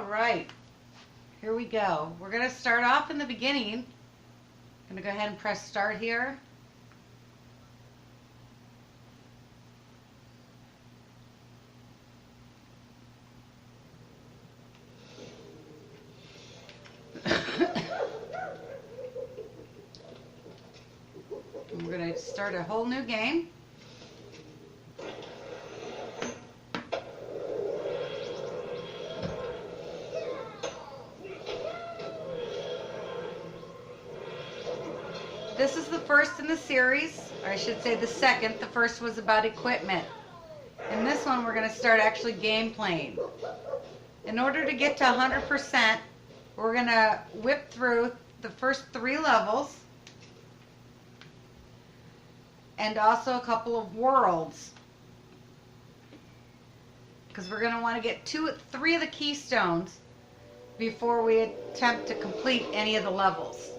right, here we go. We're going to start off in the beginning. I'm going to go ahead and press start here. We're going to start a whole new game. This is the first in the series, or I should say the second. The first was about equipment. In this one, we're going to start actually game playing. In order to get to 100%, we're going to whip through the first 3 levels and also a couple of worlds, because we're going to want to get 3 of the Keystones before we attempt to complete any of the levels.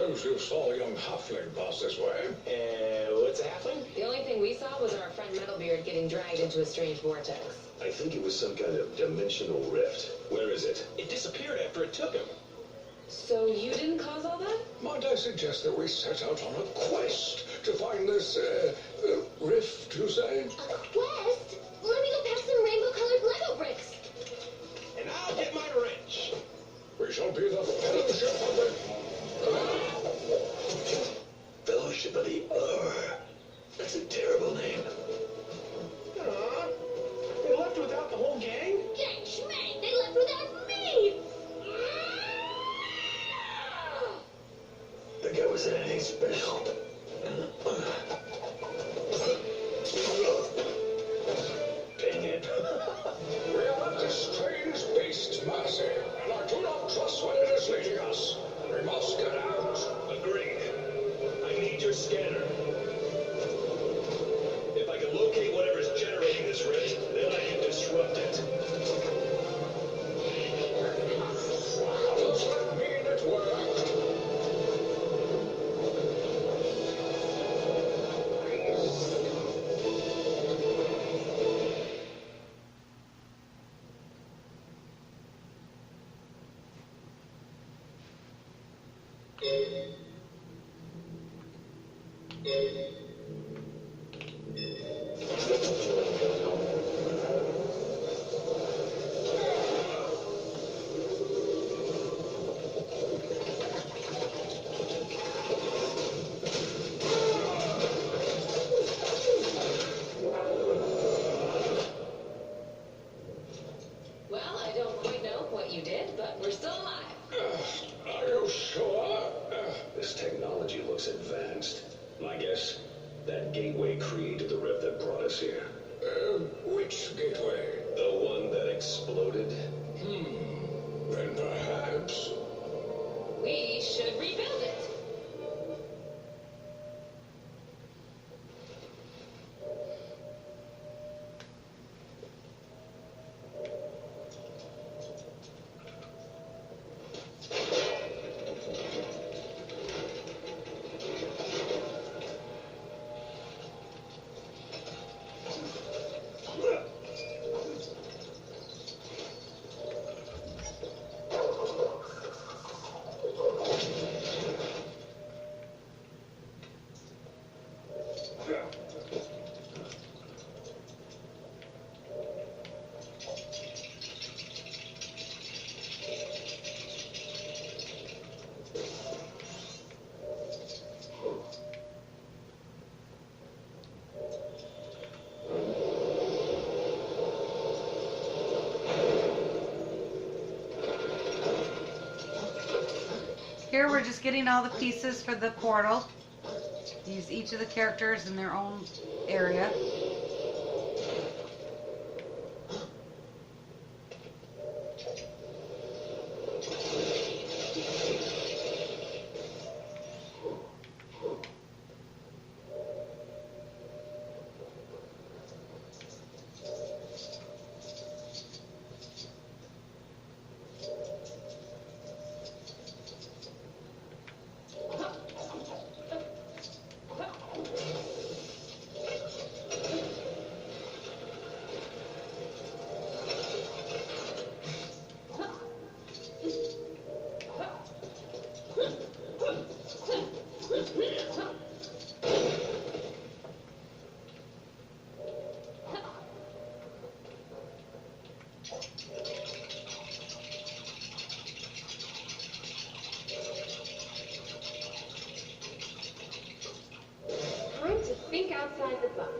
suppose you saw a young halfling pass this way. What's a halfling? The only thing we saw was our friend Metalbeard getting dragged into a strange vortex. I think it was some kind of dimensional rift. Where is it? It disappeared after it took him. So you didn't cause all that? Might I suggest that we set out on a quest to find this, rift, you say? A quest? Let me go pack some rainbow-colored Lego bricks. And I'll get my wrench. We shall be the Fellowship of the... Fellowship of the That's a terrible name. They left without the whole gang? Gang schmang, they left without me! That guy was anything special. Dang it. We are at this strange beast, Mercy, and I do not trust where it is leading us. We must get out. Agreed. I need your scanner. If I can locate whatever's generating this rift, then I can disrupt it. Does that mean it worked? Well, I don't quite know what you did, but we're still alive. Are you sure? This technology looks advanced. My guess, that gateway created the rift that brought us here. Which gateway? The one that exploded? Then perhaps... We should rebuild it. Here we're just getting all the pieces for the portal. Use each of the characters in their own area. Time to think outside the box.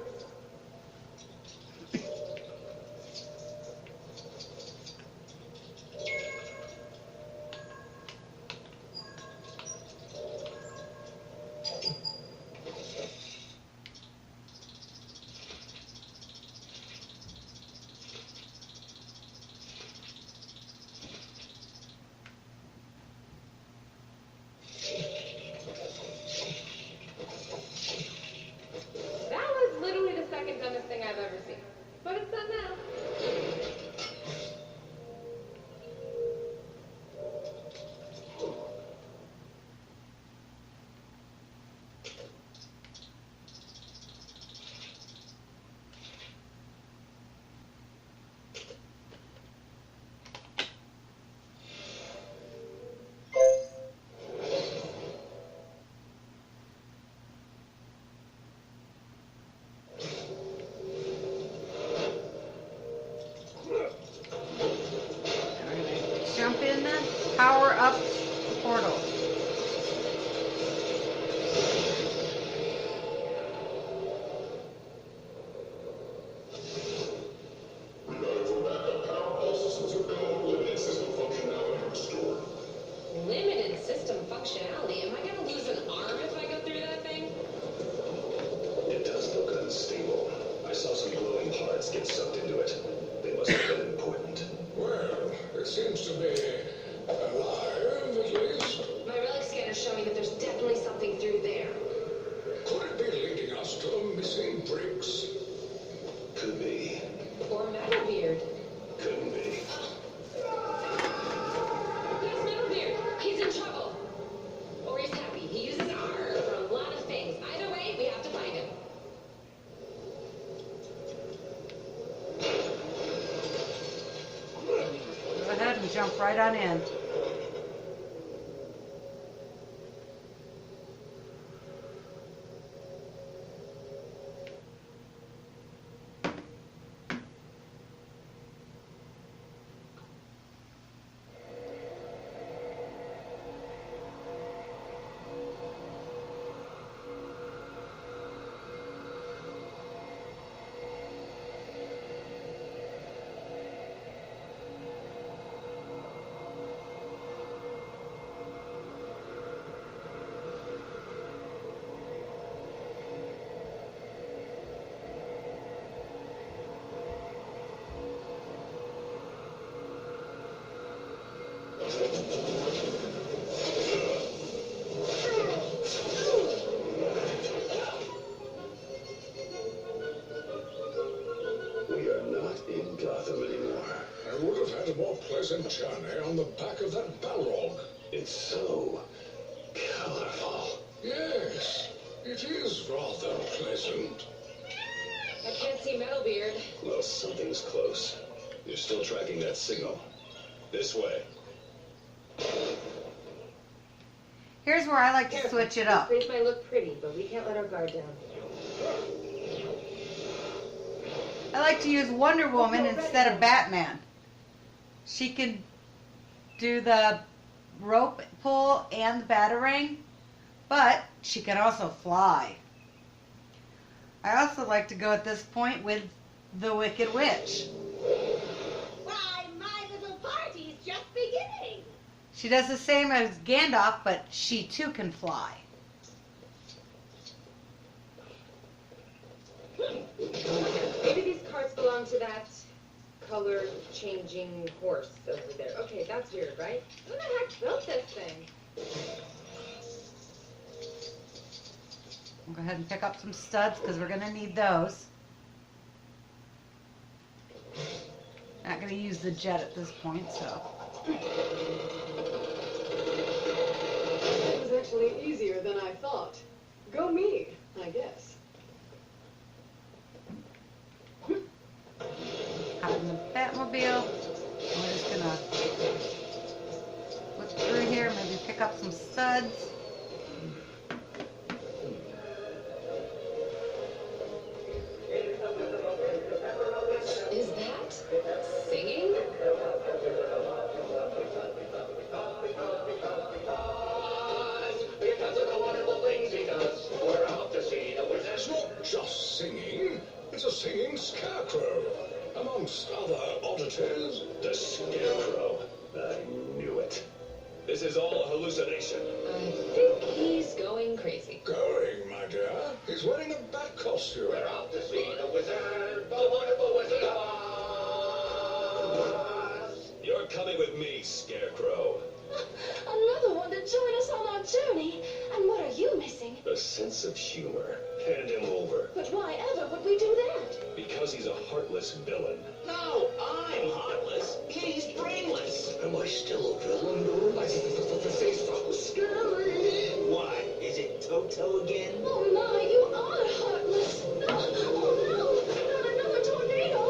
power up the portal. Reliable backup power. All systems are go. Limited system functionality restored. Limited system functionality. Am I gonna lose an arm if I go through that thing? It does look unstable. I saw some glowing parts get sucked into it. They must have been important. Well, it seems to be alive, at least. My relic scanner's showing that there's definitely something through there. Could it be leading us to missing bricks? Could be. Or Metalbeard. Couldn't be. That's Metalbeard. He's in trouble. Or he's happy. He uses R for a lot of things. Either way, we have to find him. Go ahead and jump right on in. We are not in Gotham anymore. I would have had a more pleasant journey on the back of that Balrog. It's so colorful. Yes, it is rather pleasant. I can't see Metalbeard. Well, something's close. You're still tracking that signal. This way. Here's where I like to switch it up. Things might look pretty, but we can't let our guard down. I like to use Wonder Woman instead of Batman. She can do the rope pull and the batarang, but she can also fly. I also like to go at this point with the Wicked Witch. Why, my little party's just beginning. She does the same as Gandalf, but she too can fly. Maybe these carts belong to that color-changing horse over there. Okay, that's weird, right? Who the heck built this thing? We'll go ahead and pick up some studs because we're going to need those. Not going to use the jet at this point, so. It was actually easier than I thought. Go me, I guess. Hop in the Batmobile. We're just going to look through here, maybe pick up some studs. Is that singing? Because of the wonderful things he does, we're out to see the wizard. It's not just singing, it's a singing scarecrow, amongst other oddities. The Scarecrow. I knew it. This is all a hallucination. I think he's going crazy. Going, my dear. He's wearing a bat costume. We're out to see the wizard, the wonderful Wizard of Oz. You're coming with me, Scarecrow. Another one to join us on our journey. And what are you missing? A sense of humor. Hand him over. But why ever would we do that? Because he's a heartless villain. No, I'm heartless. He's brainless. Am I still a villain, though? This is so scary. Why? Is it Toto again? Oh my, you are heartless. Oh no, not another tornado.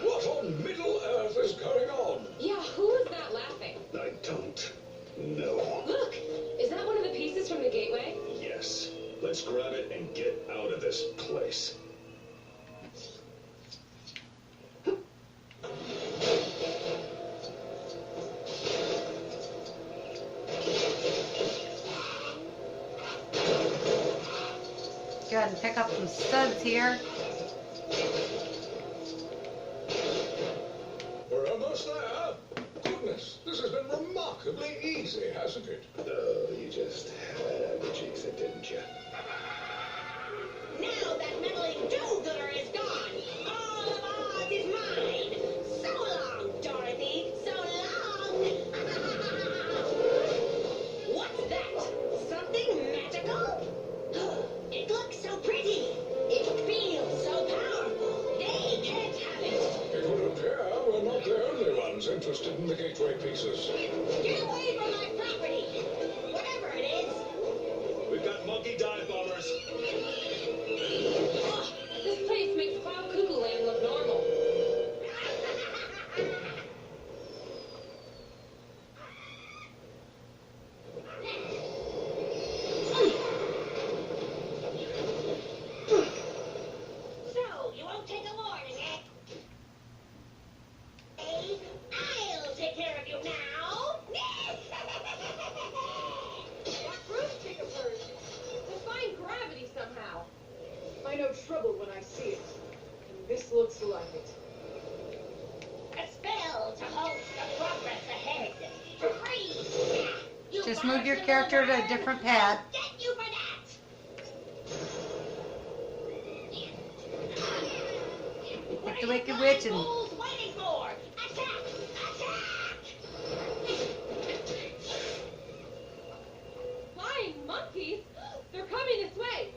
What on Middle Earth is going on? Yeah, who is that laughing? I don't know. Look, is that one of the pieces from the gateway? Yes. Let's grab it and get out of this place. Go ahead and pick up some studs here. We're almost there. Goodness, this has been remarkably easy, hasn't it? Oh, you just had to jinx it, didn't you? Now that meddling do-gooder is gone, all of Oz is mine. So long, Dorothy. So long. What's that? Something magical? It looks so pretty. It feels so powerful. They can't have it. It would appear we're not the only ones interested in the gateway pieces. Get away from my property. Whatever it is. We've got monkey dive bombers. Ugh, this place makes Cloud Cuckoo Land look normal. So, you won't take a warning, eh? Hey, I'll take care of you now. That roof take a bird. Defying gravity somehow. I know trouble when I see it. And this looks like it. A spell to halt the progress ahead. To freeze. You Just move your barge character to a over. different pad. I'll get you for that. Hit the Wicked Witch and Fools waiting for? Attack! Attack! Flying monkeys? They're coming this way.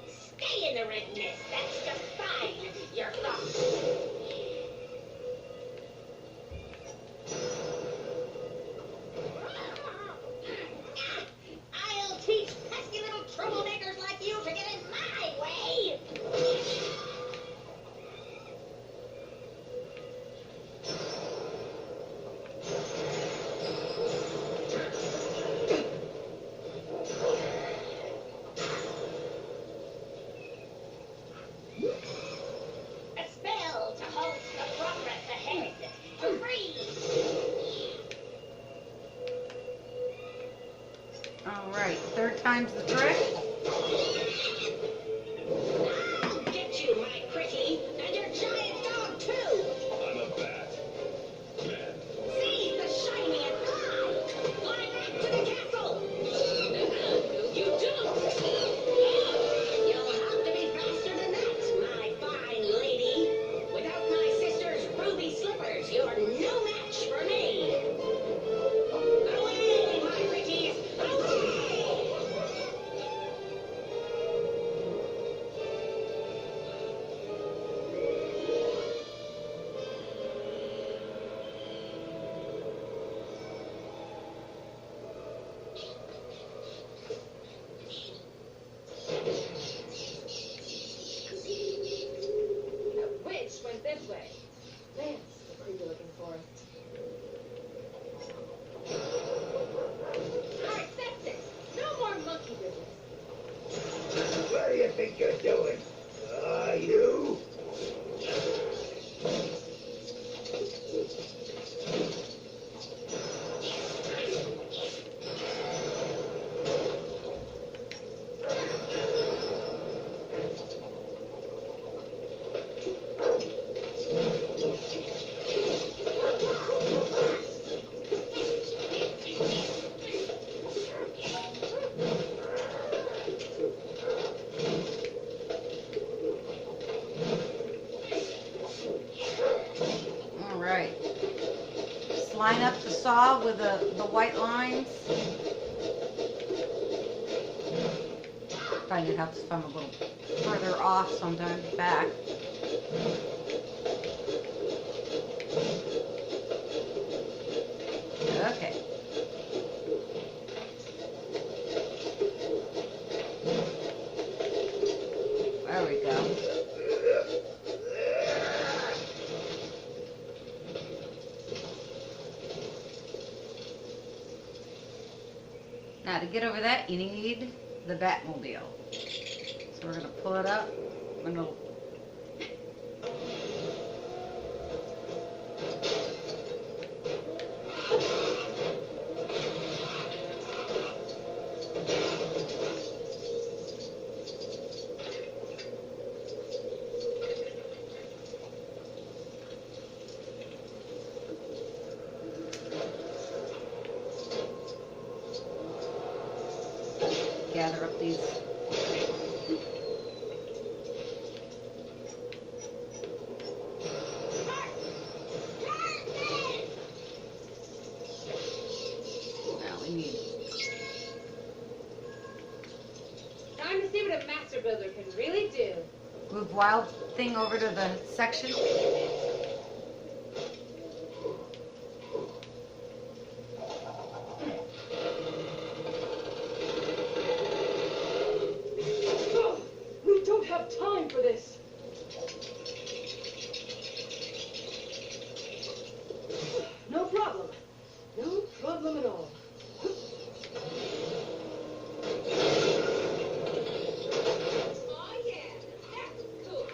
Stay in the red nest. That's just fine. You're thoughts. I'll teach pesky little troublemakers like you to get in my way. A spell to halt the progress ahead. To freeze. alright, third time's the trick. I'll get you, my pretty, and your giant dog too. I'm a bat. Man. Seize the shiny and fly. Fly back to the castle. No, you don't. You'll have to be faster than that, my fine lady. Without my sister's ruby slippers, you're no match for me. Away, my pretties. Away. That witch went this way. That's the creepy looking forest. All right, that's it. No more monkey business. What do you think you're doing? You? Alright. Just line up the saw with the white lines. Find it helps if I'm a little further off sometimes back. Okay. There we go. Now to get over that, you need the Batmobile. So we're gonna pull it up, and it'll gather up these. Now we need. Time to see what a master builder can really do. Move Wild Thing over to the section. Oh, we don't have time for this. No problem. No problem at all. Oh yeah, that's cool.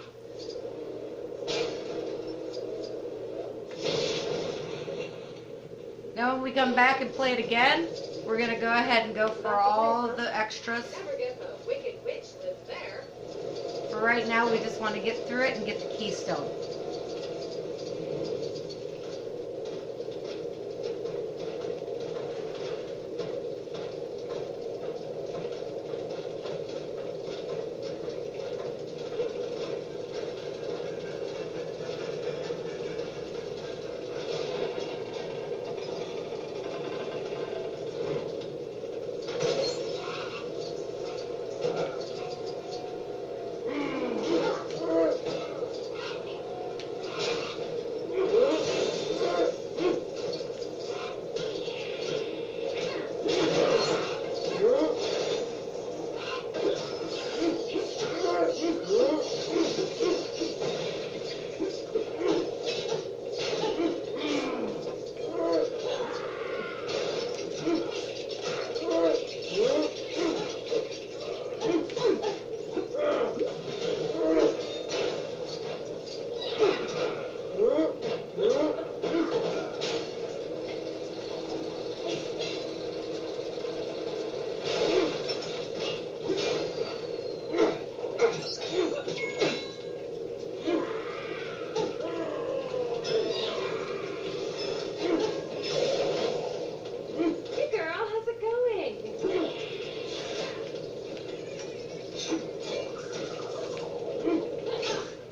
Now when we come back and play it again, we're going to go ahead and go for all the extras. Never get the Wicked Witch lives there. For right now, we just want to get through it and get the Keystone. Hey girl, how's it going?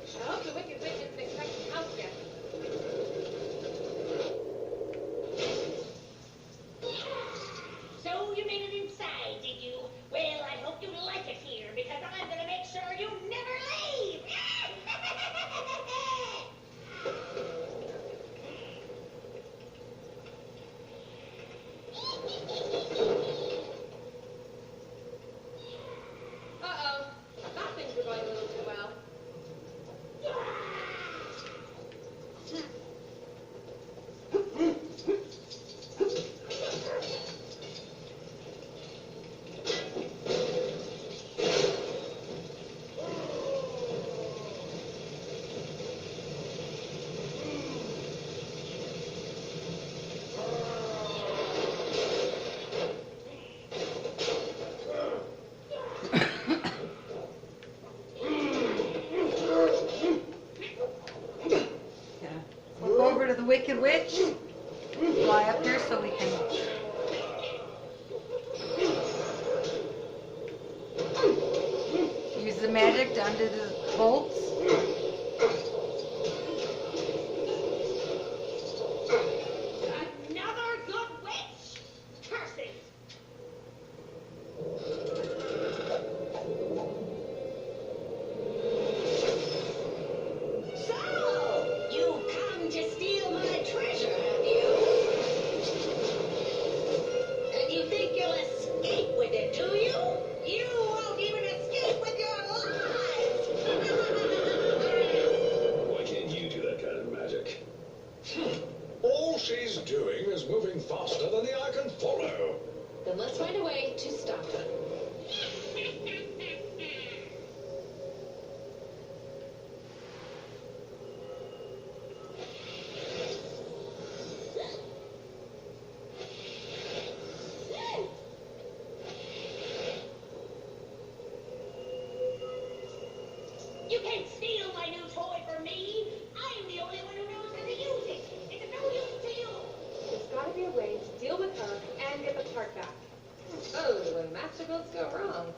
I hope the Wicked Witch isn't expecting house guests. So you made it inside, did you? Well, I hope you like it here, because I'm gonna make sure you never leave! Uh-oh. I thought things were going a little too well. We'll go over to the Wicked Witch. Fly up here so we can. Use the magic to undo the bolts. Another good witch? Curses! So, you've come to steal my treasure, have you? And you think you'll escape with it, do you? You won't even escape with your lives! Why can't you do that kind of magic? All she's doing is moving faster than the eye can follow. Then let's find a way to stop her. You can't steal my new toy from me! I'm the only one who knows how to use it! It's of no use to you! There's gotta be a way to deal with her and get the part back. Oh, when master builds go wrong,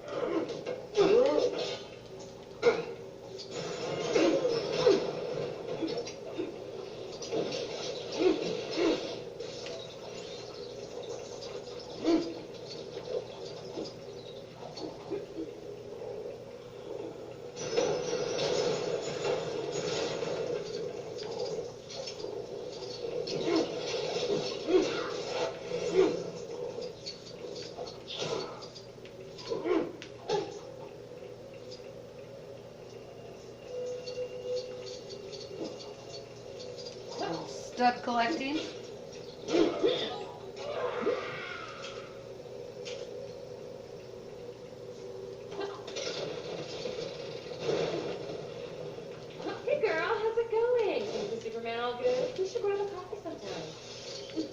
stud collecting. Hey girl, how's it going? Is the Superman all good? We should grab a coffee sometime.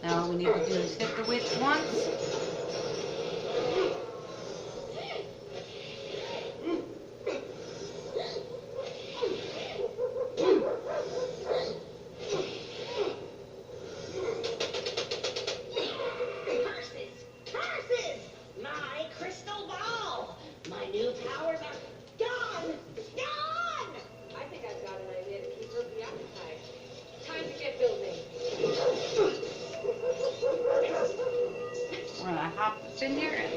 Now all we need to do is hit the witch once. Curses! My crystal ball! My new powers are gone! Gone! I think I've got an idea to keep her preoccupied. Time to get building. We're gonna hop this in here and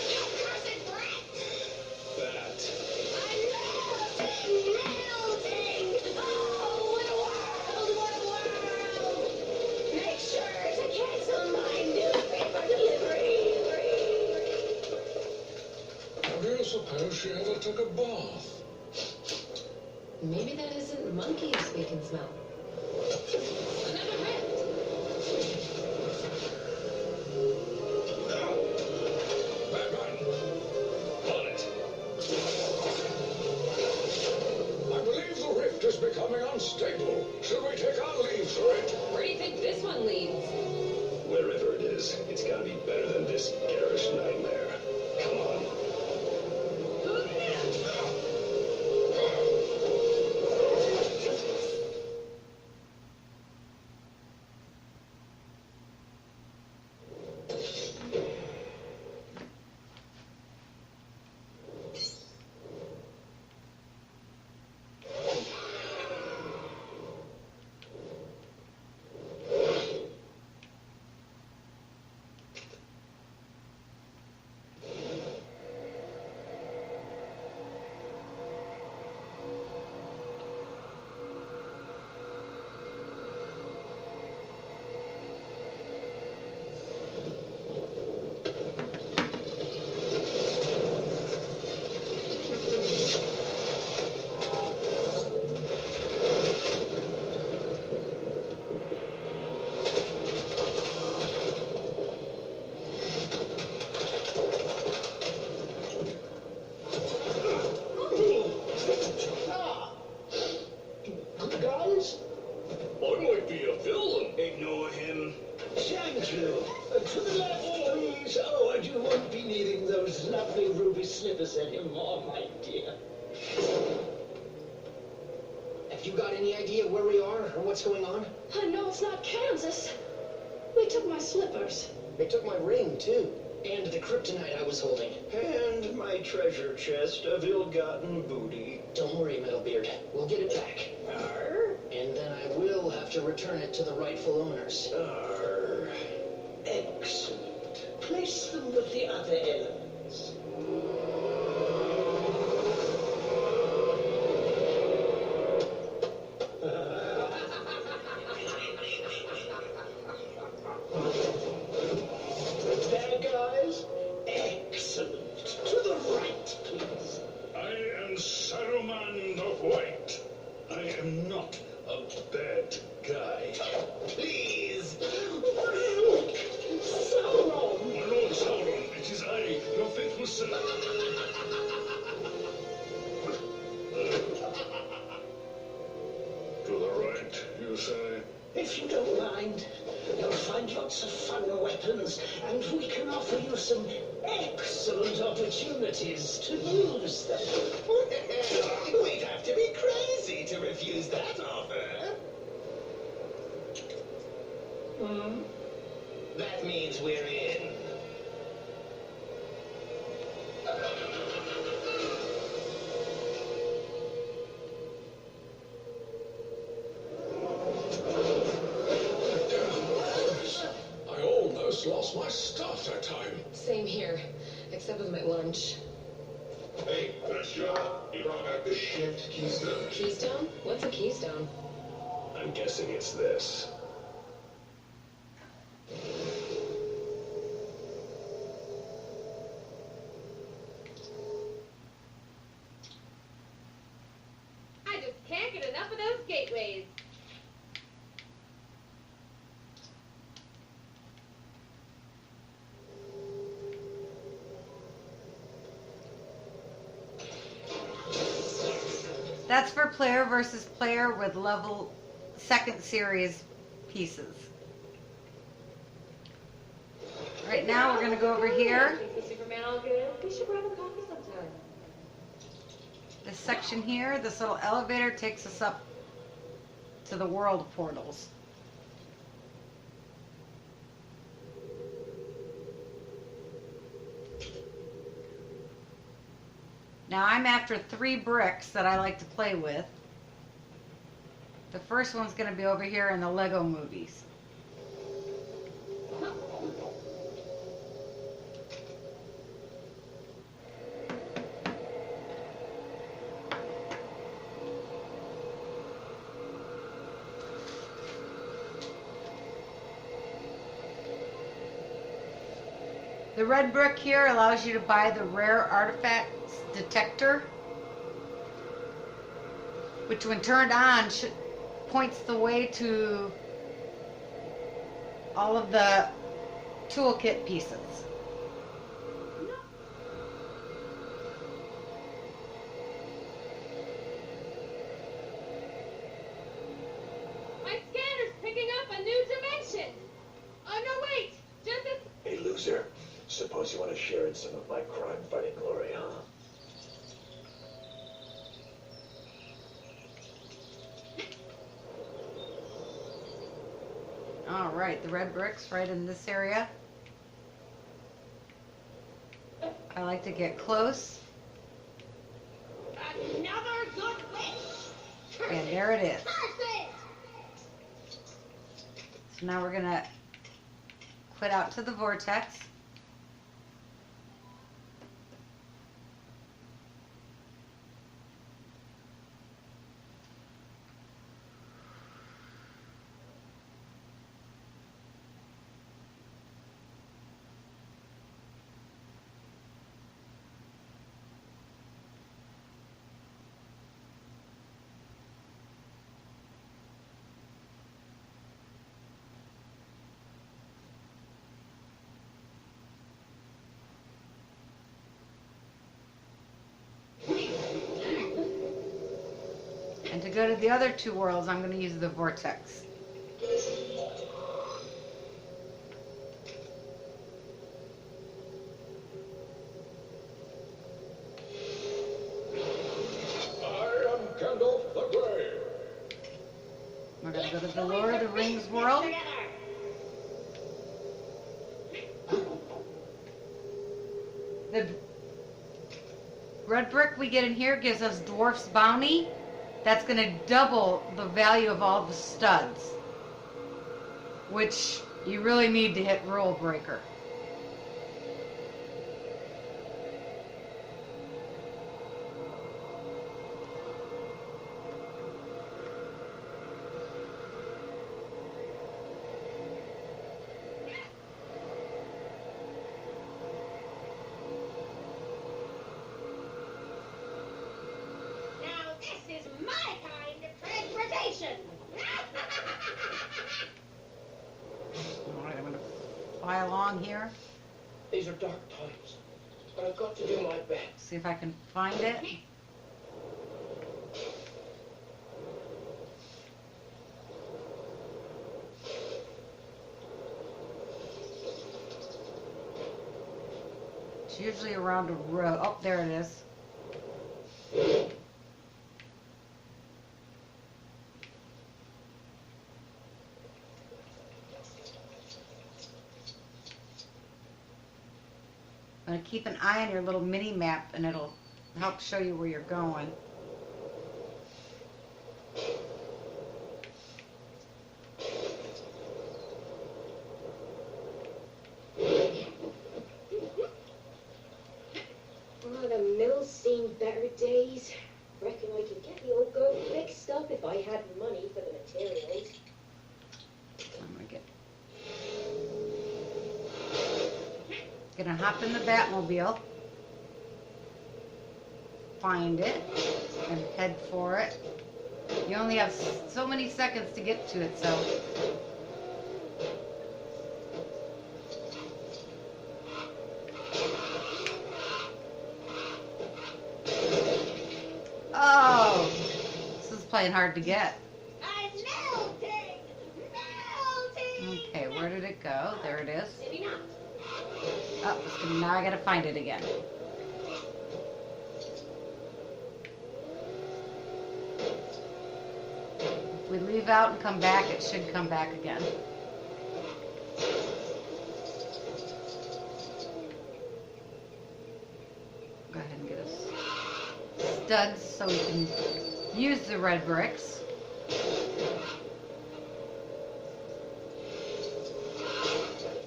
You cursed brat! Bat. I love melting! Oh, what a world! What a world! Make sure to cancel my newspaper delivery! How do you suppose she ever took a bath? Maybe that isn't monkeys we can smell. Another rift. Batman! On it! I believe the rift is becoming unstable. Should we take our leave through it? Where do you think this one leads? Wherever it is, it's gotta be better than this garish nightmare. Come on. Guys, I might be a villain. Ignore him. thank you. To the left, please. Oh, and you won't be needing those lovely ruby slippers anymore, my dear. Have you got any idea where we are or what's going on? I know it's not Kansas. They took my slippers. They took my ring, too. And the kryptonite I was holding. And my treasure chest of ill-gotten booty. Don't worry, Metalbeard. We'll get it back. Arr, And then I will have to return it to the rightful owners. arr. Excellent. Place them with the other elements. am not a bad guy. Please. Sauron. My Lord Sauron, it is I, your faithful servant. To the right, you say? If you don't mind, you'll find lots of fun weapons, and we can offer you some excellent opportunities to use them. Well, we'd have to be crazy to refuse that offer. Hmm? That means we're in. I almost lost my starter time. Same here, except with my lunch. Hey, nice job. You brought back the shift Keystone. Keystone? What's a keystone? I'm guessing it's this. I just can't get enough of those gateways. That's for player versus player with level second series pieces. Right now we're going to go over here. Is the Superman all good? We should grab a coffee sometime. This section here, this little elevator takes us up to the world portals. Now I'm after 3 bricks that I like to play with. The first one's going to be over here in the Lego movies. The red brick here allows you to buy the rare Artifacts Detector, which when turned on points the way to all of the toolkit pieces. My scanner's picking up a new dimension. Oh, no, wait. Just as... Hey, loser. Suppose you want to share in some of my crime-fighting glory, huh? All right, the red bricks right in this area. I like to get close, Another good wish. and there it is. Perfect. So now we're gonna quit out to the vortex. And to go to the other 2 worlds, I'm going to use the vortex. I am Gandalf the Grey. We're going to go to the Lord of the Rings world. The red brick we get in here gives us Dwarfs Bounty. That's going to double the value of all the studs, which you really need to hit Rule Breaker. Now this is my kind of treasure. mission. Alright, I'm gonna fly along here. These are dark times, but I've got to do my best. See if I can find it. It's usually around a road. Oh, there it is. I'm going to keep an eye on your little mini map and it'll help show you where you're going. Oh, the mill's seen better days. Reckon I could get the old girl fixed up if I had money for the materials. I'm gonna hop in the Batmobile, find it, and head for it. You only have so many seconds to get to it, so. Oh, this is playing hard to get. I'm melting! Melting! Okay, where did it go? There it is. Maybe not. Oh, now I gotta find it again. If we leave out and come back, it should come back again. Go ahead and get us studs so we can use the red bricks. If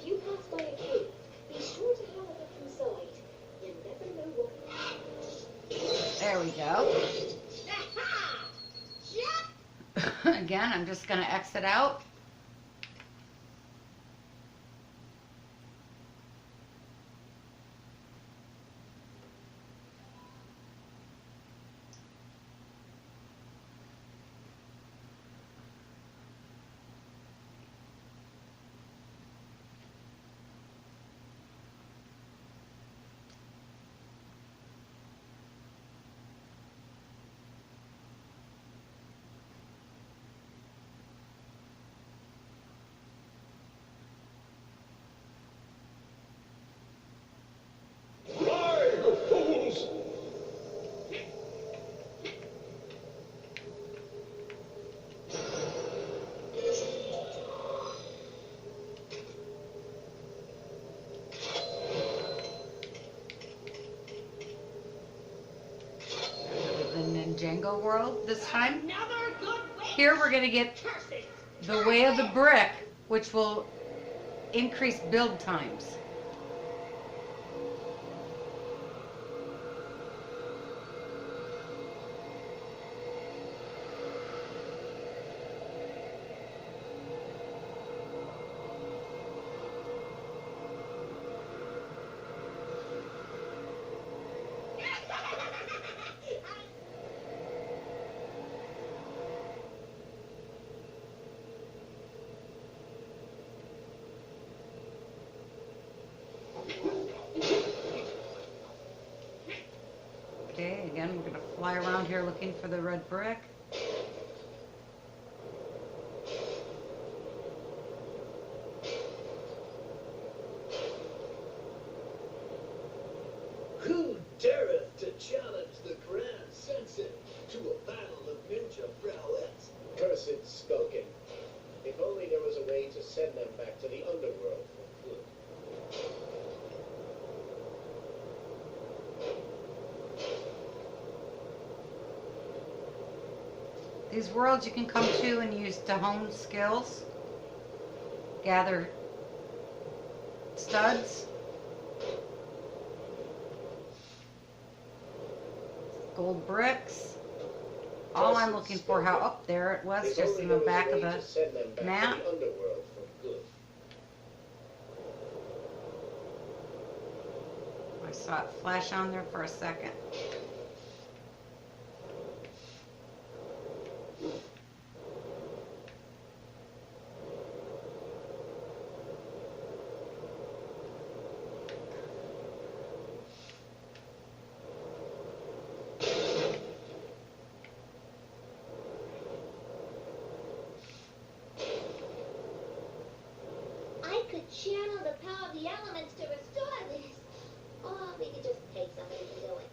you pass by a cave, be sure to have a look inside. You never know what. There we go. Aha! Yep! Again, I'm just gonna exit out. Fly, you fools! The Ninjago world this time. Another good way. Here we're gonna get Curses! the way of the brick, which will increase build times. Okay, again, we're gonna fly around here looking for the red brick. Who dareth to challenge the grand sensei to a battle of ninja prowess? Cursed spoken. If only there was a way to send them back to the underworld for good. These worlds you can come to and use to hone skills, gather studs, gold bricks. All I'm looking for, how up there it was, If just only in there the was a back of way the to send them back map. to the underworld for good. I saw it flash on there for a second. channel the power of the elements to restore this. Or we could just pay somebody to do it.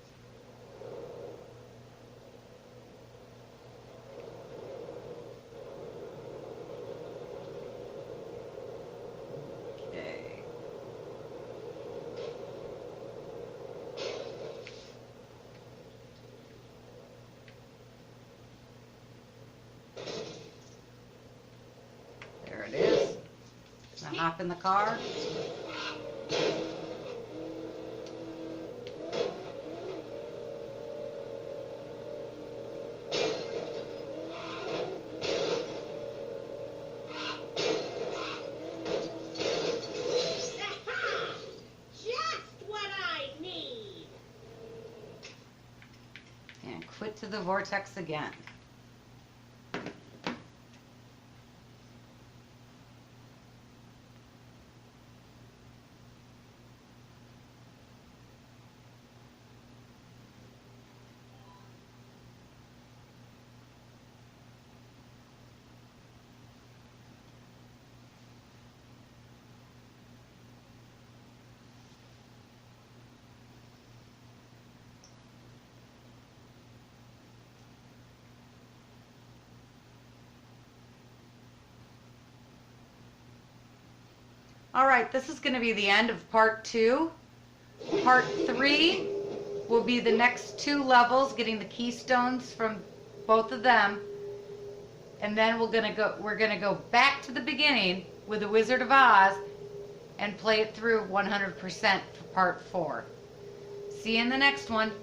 Okay. There it is. Now hop in the car. Just what I need. And quit to the vortex again. All right, this is going to be the end of part 2. Part 3 will be the next 2 levels, getting the keystones from both of them, and then we're gonna go back to the beginning with the Wizard of Oz and play it through 100% for part 4. See you in the next one.